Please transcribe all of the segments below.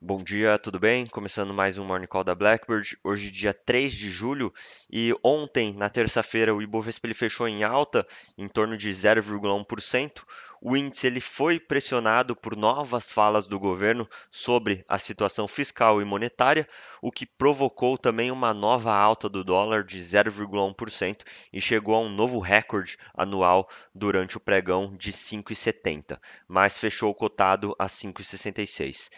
Bom dia, tudo bem? Começando mais um Morning Call da Blackbird. Hoje, dia 3 de julho, e ontem, na terça-feira, o Ibovespa ele fechou em alta, em torno de 0,1%. O índice ele foi pressionado por novas falas do governo sobre a situação fiscal e monetária, o que provocou também uma nova alta do dólar de 0,1% e chegou a um novo recorde anual durante o pregão de 5,70, mas fechou cotado a 5,66.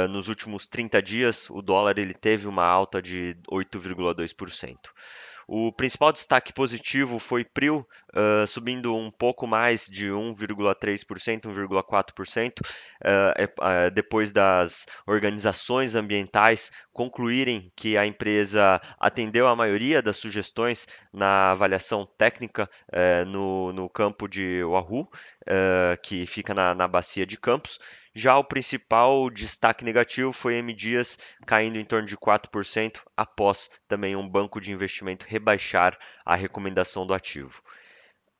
Nos últimos 30 dias, o dólar ele teve uma alta de 8,2%. O principal destaque positivo foi PRIO, subindo um pouco mais de 1,3%, 1,4%, depois das organizações ambientais concluírem que a empresa atendeu a maioria das sugestões na avaliação técnica no campo de Oahu, que fica na bacia de Campos. Já o principal destaque negativo foi M Dias caindo em torno de 4%, após também um banco de investimento rebaixar a recomendação do ativo.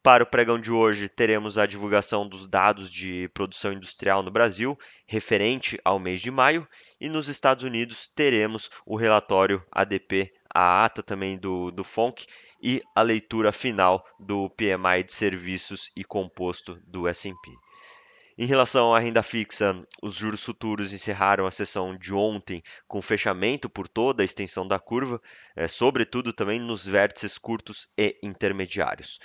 Para o pregão de hoje, teremos a divulgação dos dados de produção industrial no Brasil, referente ao mês de maio, e nos Estados Unidos teremos o relatório ADP, a ata também do FONC e a leitura final do PMI de serviços e composto do S&P. Em relação à renda fixa, os juros futuros encerraram a sessão de ontem com fechamento por toda a extensão da curva, sobretudo também nos vértices curtos e intermediários.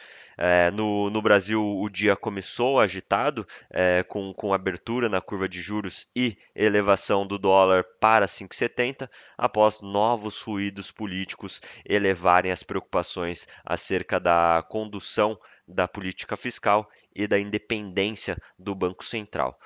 No Brasil, o dia começou agitado, com abertura na curva de juros e elevação do dólar para 5,70, após novos ruídos políticos elevarem as preocupações acerca da condução da política fiscal e da independência do Banco Central.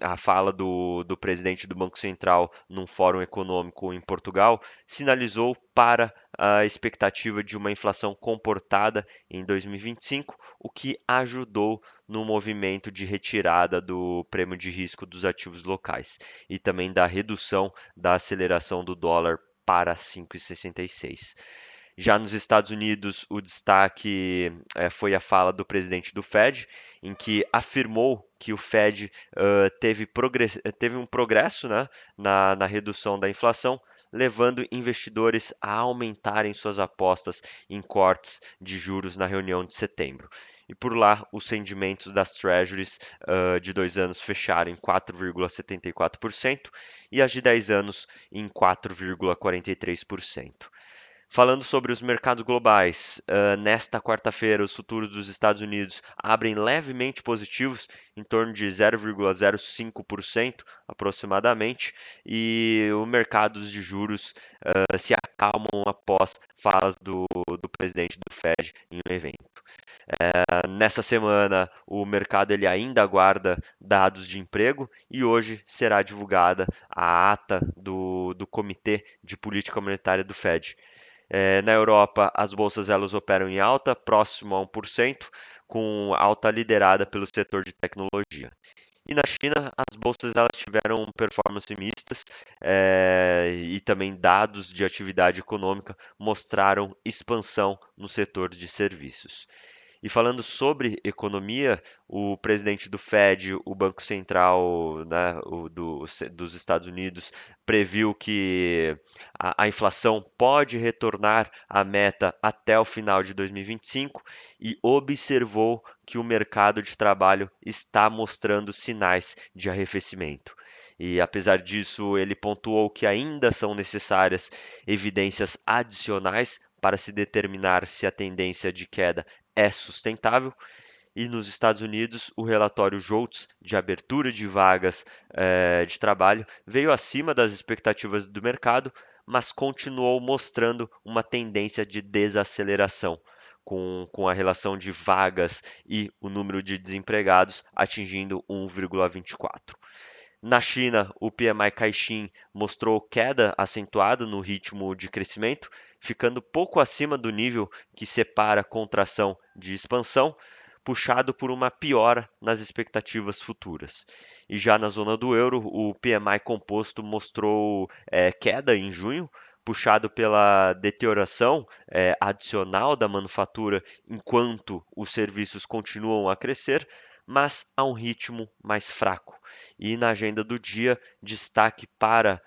A fala do presidente do Banco Central num fórum econômico em Portugal sinalizou para a expectativa de uma inflação comportada em 2025, o que ajudou no movimento de retirada do prêmio de risco dos ativos locais e também da redução da aceleração do dólar para 5,66. Já nos Estados Unidos, o destaque foi a fala do presidente do Fed, em que afirmou que o Fed teve um progresso, né, na redução da inflação, levando investidores a aumentarem suas apostas em cortes de juros na reunião de setembro. E por lá, os rendimentos das Treasuries de 2 anos fecharam em 4,74% e as de 10 anos em 4,43%. Falando sobre os mercados globais, nesta quarta-feira, os futuros dos Estados Unidos abrem levemente positivos, em torno de 0,05% aproximadamente, e os mercados de juros se acalmam após falas do presidente do Fed em um evento. Nessa semana, o mercado ele ainda aguarda dados de emprego e hoje será divulgada a ata do Comitê de Política Monetária do Fed. Na Europa, as bolsas elas operam em alta, próximo a 1%, com alta liderada pelo setor de tecnologia. E na China, as bolsas elas tiveram performance mistas, e também dados de atividade econômica mostraram expansão no setor de serviços. E falando sobre economia, o presidente do Fed, o Banco Central, né, dos Estados Unidos, previu que a inflação pode retornar à meta até o final de 2025 e observou que o mercado de trabalho está mostrando sinais de arrefecimento. E apesar disso, ele pontuou que ainda são necessárias evidências adicionais para se determinar se a tendência de queda é sustentável. E nos Estados Unidos, o relatório JOLTS de abertura de vagas de trabalho veio acima das expectativas do mercado, mas continuou mostrando uma tendência de desaceleração, com a relação de vagas e o número de desempregados atingindo 1,24. Na China, o PMI Caixin mostrou queda acentuada no ritmo de crescimento, ficando pouco acima do nível que separa contração de expansão, puxado por uma piora nas expectativas futuras. E já na zona do euro, o PMI composto mostrou queda em junho, puxado pela deterioração adicional da manufatura, enquanto os serviços continuam a crescer, mas a um ritmo mais fraco. E na agenda do dia, destaque para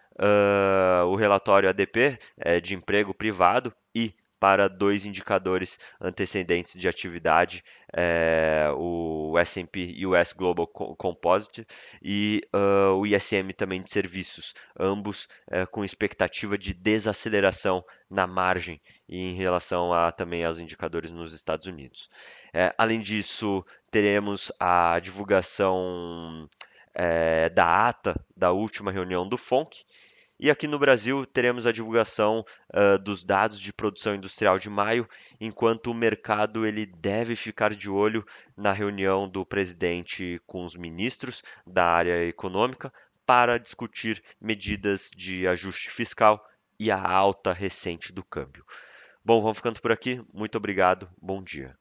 o relatório ADP, de emprego privado, e para dois indicadores antecedentes de atividade, o S&P US Global Composite e o ISM também de serviços, ambos com expectativa de desaceleração na margem e em relação também aos indicadores nos Estados Unidos. Além disso, teremos a divulgação da ata da última reunião do FONC, e aqui no Brasil teremos a divulgação dos dados de produção industrial de maio, enquanto o mercado ele deve ficar de olho na reunião do presidente com os ministros da área econômica para discutir medidas de ajuste fiscal e a alta recente do câmbio. Bom, vamos ficando por aqui. Muito obrigado. Bom dia.